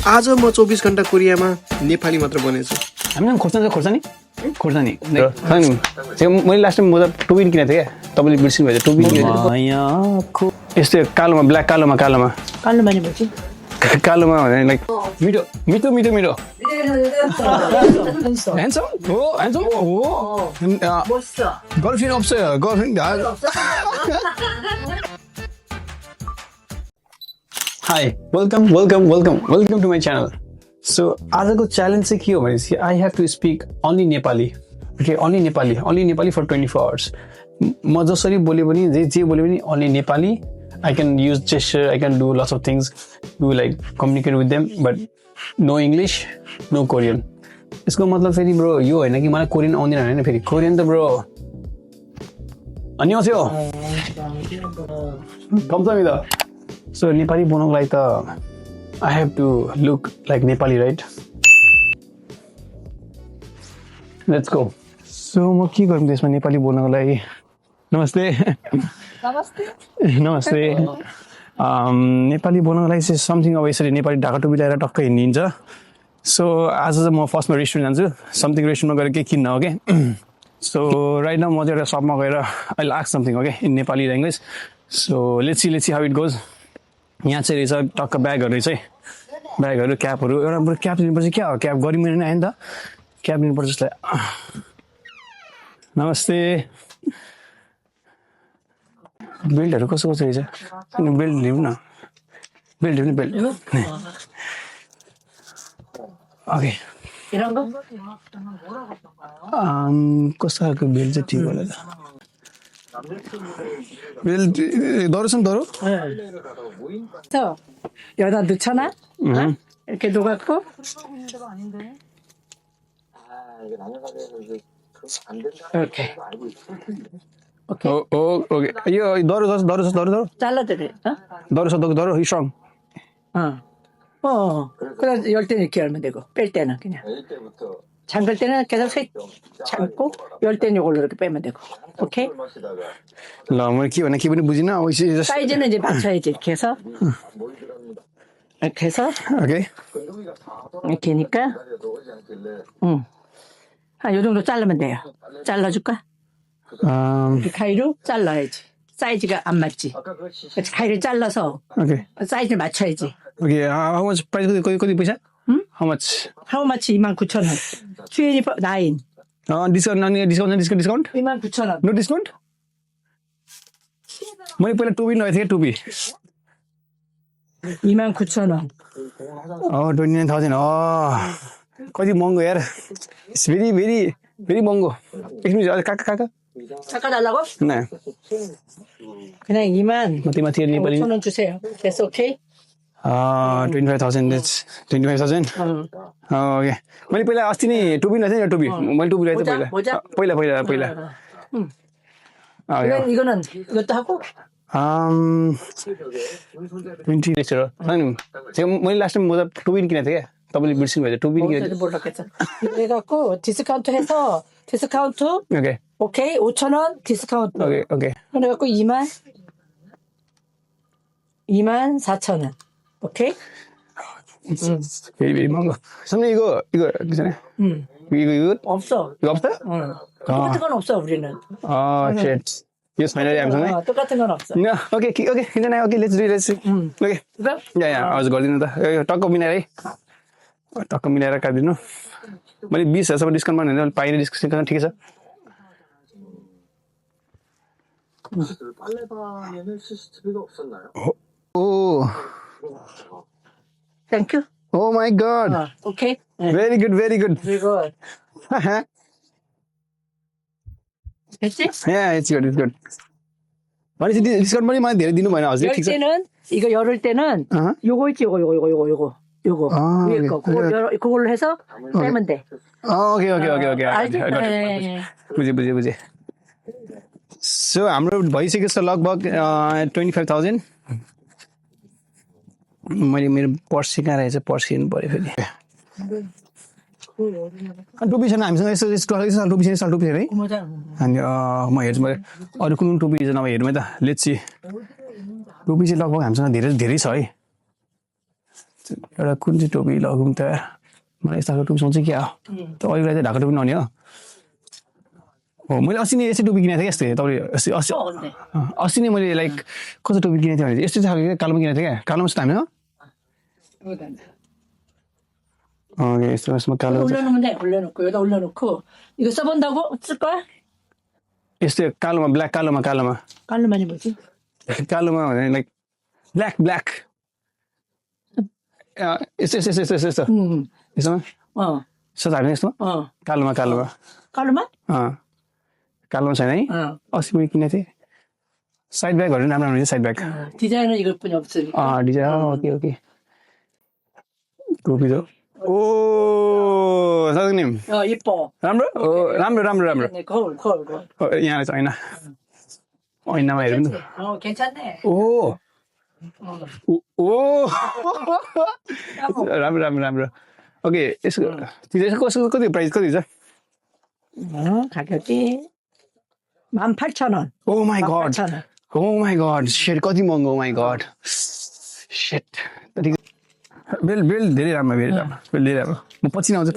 आज म 24 घण्टा कोरियामा नेपाली मात्र बनेछु। हामीसँग खोर्सानी मैले लास्ट टाइम म त टोपी किनेको थिएँ क्या, तपाईँले बिर्सिनु भएछ टोपी किनेको यस्तो कालोमा ब्ल्याक कालोमा भनेपछि कालोमा भने लाइक मिठो मिठो मिठो मिठो ह्यान्डसम हो girlfriend oops girlfriend hi welcome to my channel. So आजको च्यालेन्ज चाहिँ के हो भनेपछि I have to speak only Nepali, okay only Nepali for 24 hours. म जसरी बोले पनि जे बोले पनि only Nepali. I can use gesture, I can do lots of things to like communicate with them, but no English, no Korean. यसको मतलब फेरि ब्रो यो होइन कि मलाई कोरियन आउँदैन होइन, फेरि कोरियन त ब्रो 안녕하세요 감사합니다। सो नेपाली बनाउनको लागि त I have to look like Nepali, right? Let's go। So म के गर्नु त्यसमा नेपाली बोल्नको लागि? नमस्ते नेपाली बोल्नको लागि चाहिँ समथिङ अब यसरी नेपाली ढाका टोपी लगाएर टक्कै हिँडिन्छ। सो आज चाहिँ म फर्स्टमा रेस्टुरेन्ट जान्छु, समथिङ रेस्टुरेन्टमा गएर केही किन्न हो क्या। सो राइट नाउ म चाहिँ एउटा सपमा गएर आई विल आस्क समथिङ हो क्या in Nepali language. So let's see how it goes. यहाँ चाहिँ रहेछ टक्क ब्यागहरू चाहिँ ब्यागहरू क्यापहरू, एउटा क्याप लिनुपर्छ। क्या हो क्याप गरिब नै आयो नि त, क्याप लिनुपर्छ जसलाई। नमस्ते। बेल्टहरू कस्तो रहेछ? बेल्ट लिउँ न, बेल्ट ओके। कस्तो खालको बेल्ट चाहिँ ठिक होला त? बेल्ट दरो छ नि दरो? 여기다 넣잖아? 이렇게 녹았고 이렇게 오케이 यो दरो 잘라드려. दरो हिस्ट्रङ। 그래 열 때는 이렇게 열면 되고 뺄 때는 그냥 잠글 때는 계속 잠고 열 때는 이걸로 이렇게 빼면 되고. 오케이? ल मैले के भने के पनि बुझिनँ। 사이즈는 이제 맞춰야지. 이렇게 해서 오케이 이렇게 하니까 한 요 정도 자르면 돼요. 잘라줄까? 이렇게 가위로 잘라야지. 사이즈가 안 맞지. 그렇지, 가위를 잘라서 오케이 사이즈를 맞춰야지. 오케이 how much price 거기 पैसा? how much? How much? 29,000원. 29. Discount 29,000원. No discount. मैले पहिला टोपी लगेको थिएँ टोपी 29,000원. 29,000 कति महँगो यार। इट्स भेरी महँगो। एकछिन काका 깎아달라고? 네 그냥 25,000 주세요. 됐어, 오케이? 25,000 that's 25,000 ओके। मैले पहिला अस्ति नि टोपी लगाएको थिएँ, टोपी मैले टोपी लगाएको थिएँ पहिला 이거는 이것도 하고 20 मैले लास्ट टाइम म त टोपी किनेको थिएँ क्या, तपाईँले बिर्सिनु भएछ टोपी किनेको थिएँ। 몰랐겠어. 그래갖고 디스카운트 해서 디스카운트 오케이 오케이 5,000원 디스카운트. 오케이 그래갖고 24,000원. 오케이? 베리 망고. 선생님 이거 괜찮아요? 이거 없어. 이거 없어요? 똑같은 건 없어 우리는. shit. Yes, finally I'm sorry. 똑같은 건 없어. No, okay, 괜찮아요. Okay, let's do it. Okay. 그럼? Yeah, I was गरिदिनु त। टक्क मिलाएर है, टक्क मिलाएर काटिदिनु। मैले 20,000 डिस्काउन्ट माग्नु पाइने डिस्काउन्ट ठिकै छ। 빨래방에는 CCTV가 없었나요? Oh, Thank you. oh my God. 오케이. Very good. 그리고 됐지? Yeah, it's good. 많이 디스카운트 많이 धेरै दिनु भएन हजुर? 열 ठिक छ। 때는 이거 열을 때는 요거 있지 요거 위에 거 그걸로 해서 빼면 돼. ओके 알지? बुझे। सो हाम्रो भइसकेको छ लगभग 25,000। मैले मेरो पर्स कहाँ रहेछ, पर्स हेर्नु पऱ्यो फेरि। टोपी छैन हामीसँग, यस्तो टोपी छैन, टोपी छैन है। अनि म हेर्छु अरू कुन टोपी छ नभए हेरौँ है त। लेट्स सी टोपी चाहिँ लगभग हामीसँग धेरै छ है। एउटा कुन चाहिँ टोपी लगौँ त मलाई यस्तो खालको टोपी सोचेँ क्या त अलिकति चाहिँ ढाका टोपी नहुने हो मैले अस्ति नै यस्तै टोपी किनेको थिएँ यस्तै तपाईँले अस्ति नै मैले लाइक कस्तो टोपी किनेको थिएँ भने यस्तै खालको कालोमा किनेको थिएँ क्या कालोमा यस्तो हामी हो यस्तो यसमा कालो 올려놓으면 돼. 올려놓고 여기다 올려놓고 이거 써본다고 쓸 거야? यस्तो कालोमा ब्ल्याक कालोमा 깔로만이 뭐지? कालोमा भने लाइक ब्ल्याक यस्तो यसोमा यस्तो हाल्ने यस्तो कालोमा 깔로만? कालोमा छैन है अस्ति मैले किनेको थिएँ साइड ब्यागहरू राम्रो हुन्छ साइड ब्याग 디자인은 이것뿐이 없으니까. डिजाइन ओके टोपी त ओ साथी 이뻐. राम्रो राम्रो 네, 거울. यहाँ रहेछ ऐनामा हेरौँ न 괜찮네. ओ राम्रो ओके यसको कसको कति प्राइस कति छ 가격이 18,000원. ओ माई गॉड शिट कति महँगो ओ माई गॉड शिट बेल धेरै राम्रो म पछि आउँछु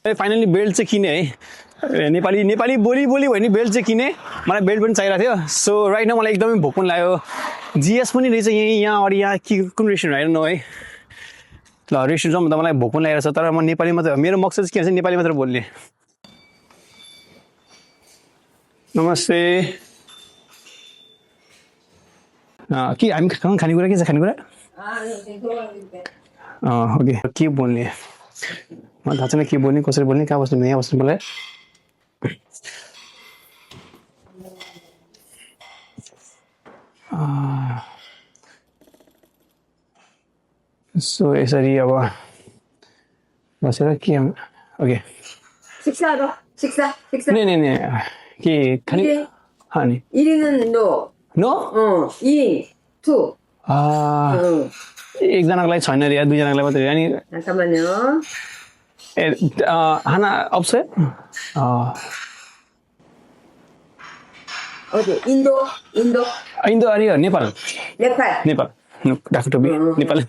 है फाइनली बेल्ट चाहिँ किने है नेपाली बोली भयो नि बेल्ट चाहिँ किने मलाई बेल्ट पनि चाहिरहेको थियो सो राइट न मलाई एकदमै भोक पनि लाग्यो जिएस पनि रहेछ यहाँ अरू यहाँ कुन रेस्टुरेन्ट होइन है ल रेस्टुरेन्ट जाउँ त मलाई भोक पनि लागेको छ तर म नेपाली मात्र मेरो मकसद चाहिँ के भन्छ नेपाली मात्र बोल्ने नमस्ते के हामी खानेकुरा के छ खानेकुरा ओके के बोल्ने मलाई थाहा छैन के बोल्ने कसरी बोल्ने कहाँ बस्नु यहाँ बस्नु मलाई सो यसरी अब बसेर के ओके 식사. ने के खाने नि 1위는 너. नो 2인, 2. एकजनाको लागि छैन रे दुईजनाको लागि मात्रै अनि 잠깐만요. हाना अप्सन 어디? 인도. इन्दो अरे नेपाल 네팔. डाक्टर टोपी नेपाल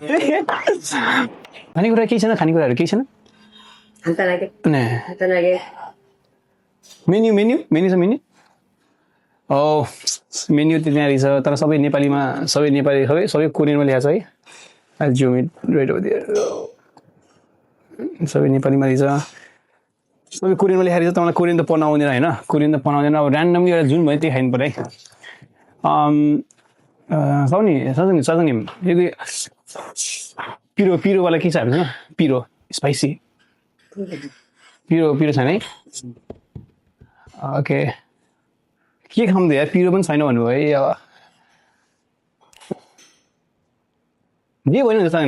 खानेकुरा केही छैन खानेकुराहरू केही छैन 간단하게. मेन्यु छ मेन्यु मेन्यु त त्यहाँ रहेछ तर सबै नेपालीमा सबै कोरियनमा ल्याएको छ है जुमिट रेड सबै नेपालीमा रहेछ सबै कोरियनमा लेखाएको रहेछ तपाईँलाई कोरियन त पढ्न आउँदैन होइन कोरियन त पढ्न आउँदैन अब ऱ्यान्डमली एउटा जुन भयो त्यही खानु पर्यो है सजनी पिरोवाला के छ हामीसँग पिरो स्पाइसी पिरो छैन है ओके के खाउँदै यार पिरो पनि छैन भन्नुभयो है अब जे भयो नि जस्तो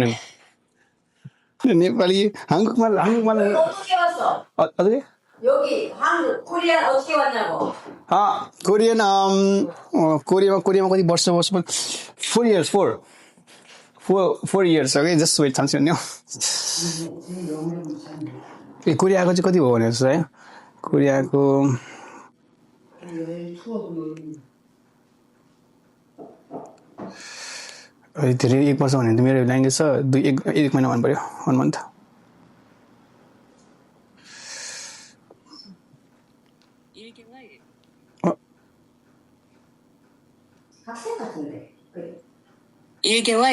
नेपाली 한국말 어떻게 왔어? 어떻게? 여기 한국 코리안 어떻게 왔냐고. 코리아만 कति वर्ष 4 years okay just wait 잠시만요 कोरियाको चाहिँ कति भयो भने जस्तो है कोरियाको धेरै 1 वर्ष भने त मेरो ल्याङ्ग्वेज छ एक महिना भन्नु पर्यो 1 month 학생 같은데. 1개월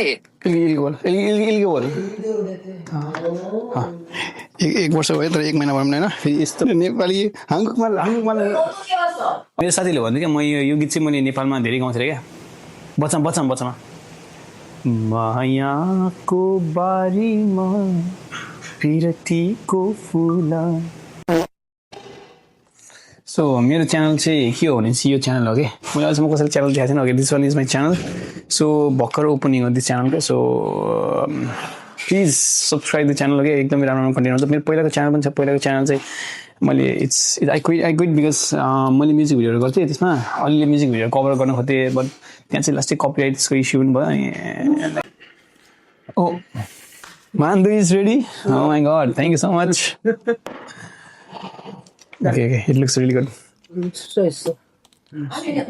1 वर्ष भयो तर 1 महिना भनौँ न फेरि यस्तो नेपाली 한국말 어떻게 왔어? मेरो साथीले भन्थ्यो क्या म यो गीत चाहिँ मैले नेपालमा धेरै गाउँथेँ क्या बच्चामा मायाको बारीमा पिरतीको फुल सो मेरो च्यानल चाहिँ के हो भने चाहिँ यो च्यानल हो कि मैले अझसम्म कसैले च्यानल देखाएको थिएन okay this one is my channel so भर्खर ओपनिङ हो दिस च्यानल क्या so please subscribe the channel हो कि एकदमै राम्रो कन्टेन्ट हुन्छ मेरो पहिलाको च्यानल पनि छ पहिलाको च्यानल चाहिँ मैले आई क्विट बिकज मैले म्युजिक भिडियोहरू गर्थेँ त्यसमा अलिअलि म्युजिक भिडियो कभर गर्न खोजेँ बट त्यहाँ चाहिँ लास्टै कपिराइट्सको इस्यु पनि भयो oh mandu is ready oh my god thank you so much Okay, it looks really good. 수고했어. 아니 그냥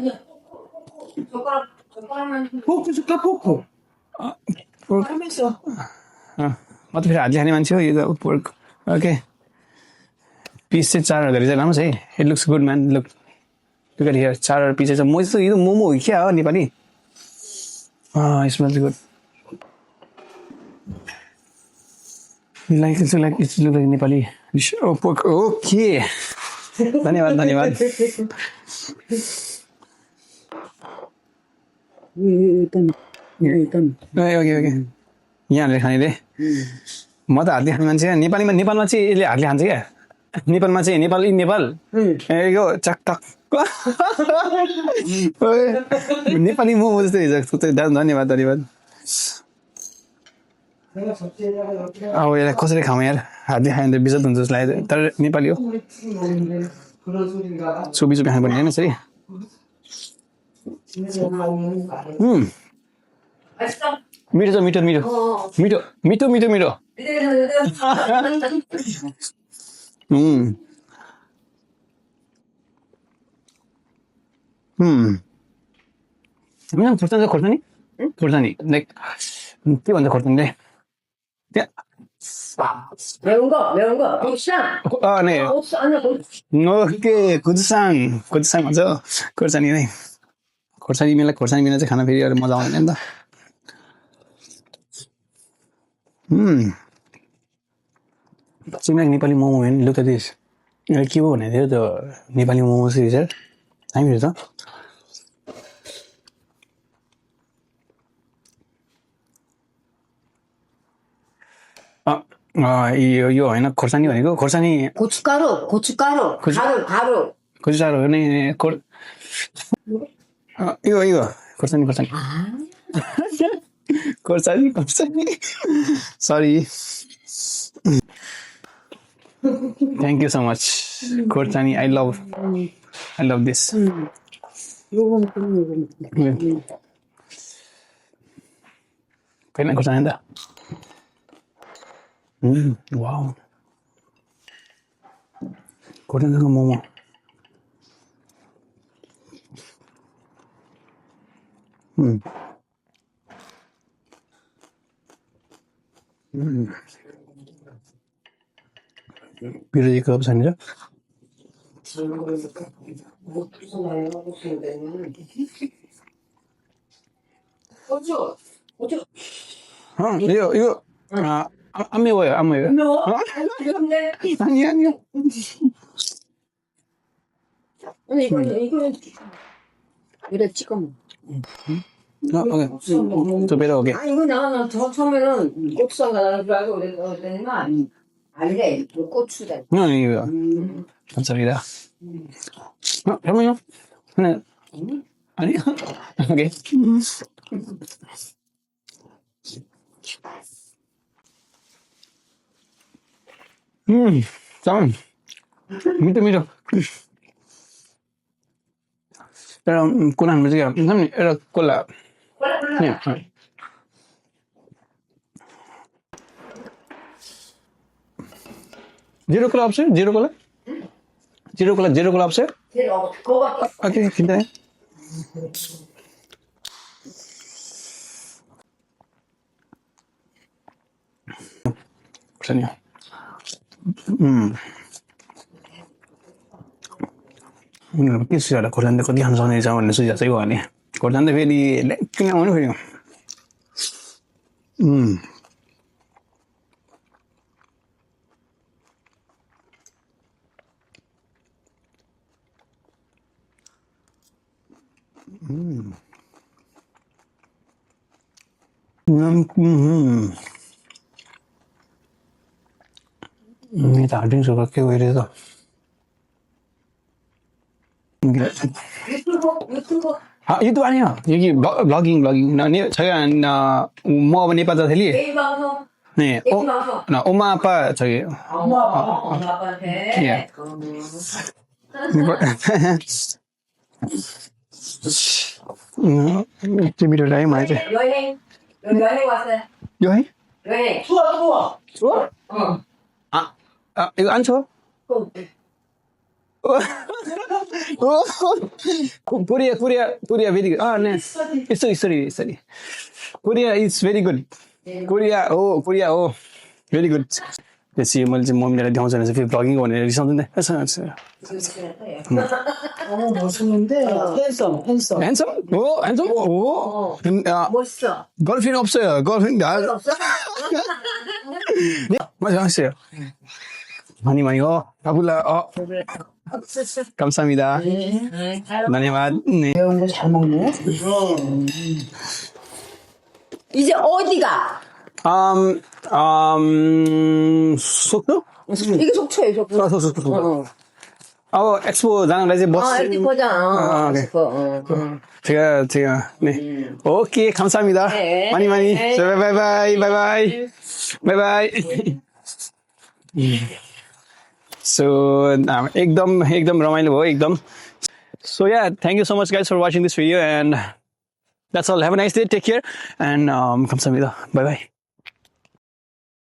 젓가락 포크 줄까 포크? 하면서 म त फेरि हातले खाने मान्छे हो यो त पोर्क ओके पिस चाहिँ 4 गरी चाहिँ राम्रो छ है it looks good man look look at here 4 piece छ म चाहिँ यो मोमो हो क्या हो Nepali smells good like it's look like Nepali pork okay धन्यवाद धन्यवाद ओके ओके यहाँ हालेर खाने रे म त हातले खाने मान्छे नेपालमा चाहिँ यसले हातले खान्छ क्या नेपालमा चाहिँ नेपाल यो चकटक नेपाली मोमो जस्तै धन्यवाद धन्यवाद अब यसलाई कसरी खाउँ यार हातले खायो भने त बिजत हुन्छ जस्तो लाग्यो तर नेपाली हो चुपी चुपी खानुपर्ने होइन यसरी मिठो छ मिठो मिठो मिठो मिठो मिठो मिठो खोर्सानी खोर्सानी खोर्सानी लाइक के भन्छ खोर्सानी त्यहाँ 매운 거. 고추장. 네 고추 아니야, 고추. ओके 고추장 भन्छ खोर्सानी नै खोर्सानी बिना चाहिँ खाना फेरि अरू मजा आउँदैन नि त Seems Nepali momo man. Look at this. के हो भने थियो त्यो नेपाली मोमो सिरिज यार हामीहरु त यो हैन खोर्सानी भनेको खोर्सानी 고춧가루. 가루. खोर्सानी हो नि यो खोर्सानी खोर्सानी sorry thank you so much खोर्सानी I love this Kailan खोर्सानी त wow खोर्सानीको मोमो बिरजी कप छैन र यो 아메워요. 아니야. 근데 이거는 여기다 찍어 먹어. 오케이. 저 배로 오케이. 아, 이거 나 처음에는 고추장 가는 줄 알고 그랬더니만 아니래. 고추다. 이거. 감사합니다. 잠깐만요. 하나. 아니요. 오케이. 잠깐. 믿어. Pero kuna música, era cola. Zero cola option? Zero cola option? Okay, kinda है. Sanya. के सुझाव खोर्सानी त कति खान सक्ने रहेछ भन्ने सुझाव चाहिँ हो भने खोर्सानी त फेरि किन आउनु फेरि नि त ड्रिङ्क सुगर के गइरहेछ त युट्युब आयो यो ब्लगिङ छैन म अब नेपाल जाँदै थिएँ नि ओमा आपा छ टिभीले ल्यायो मलाई चाहिँ 여행 왔어요. यो है 여행. इ거 안 쳐? Korea very good. Ah, nice. Sorry. Korea is very good. Korea, very good. त्यसपछि मैले चाहिँ मम्मीलाई देखाउँछु भने चाहिँ फेरि भ्लगिङ भनेर रिसाउँदैन ह्यान्डसम 멋있어. गर्लफ्रेन्ड 없어요. गर्लफ्रेन्ड 맞아요. 많이 바불라 감사합니다. धन्यवाद. 매운 거 잘 먹네. 이제 어디가? 속도? 이게 속초예요, 속초. 속도. 엑스포 나랑 이제 버스. LG 포장. 오케이. 엑스포. 제가 네. 오케이, 감사합니다. 네. 많이. 네. 바이바이. So एकदम रमाइलो भयो एकदम. So yeah, thank you so much guys for watching this video and that's all. Have a nice day. Take care and 감사합니다. Bye bye.